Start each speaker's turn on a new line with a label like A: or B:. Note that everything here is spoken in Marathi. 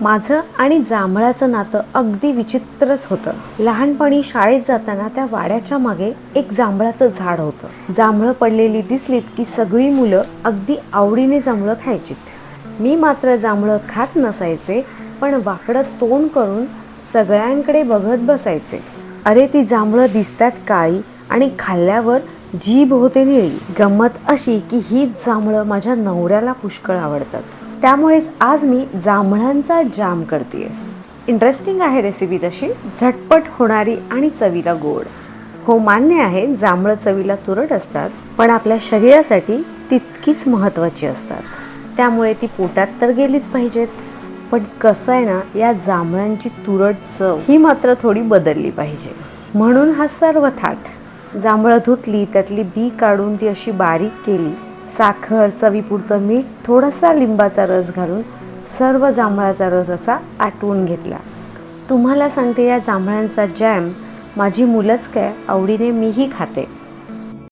A: माझं आणि जांभळाचं नातं अगदी विचित्रच होतं. लहानपणी शाळेत जाताना त्या वाड्याच्या मागे एक जांभळाचं झाड होतं. जांभळं पडलेली दिसलीत की सगळी मुलं अगदी आवडीने जांभळं खायचीत. मी मात्र जांभळं खात नसायचे, पण वाकडं तोंड करून सगळ्यांकडे बघत बसायचे. अरे ती जांभळं दिसतात काळी आणि खाल्ल्यावर जीभ होते निळी. गंमत अशी की हीच जांभळं माझ्या नवऱ्याला पुष्कळ आवडतात. त्यामुळेच आज मी जांभळांचा जाम करतेय. इंटरेस्टिंग आहे रेसिपी तशी, झटपट होणारी आणि चवीला गोड. हो मान्य आहे, जांभळं चवीला तुरट असतात, पण आपल्या शरीरासाठी तितकीच महत्त्वाची असतात. त्यामुळे ती पोटात तर गेलीच पाहिजेत. पण कसं आहे ना, या जांभळांची तुरट चव ही मात्र थोडी बदलली पाहिजे. म्हणून हा सर्व थाट. जांभळं धुतली, त्यातली बी काढून ती अशी बारीक केली. साखर, चवीपुरतं मीठ, थोडासा लिंबाचा रस घालून सर्व जांभळाचा रस असा आटवून घेतला. तुम्हाला सांगते, या जांभळांचा जॅम माझी मुलंच काय, आवडीने मीही खाते.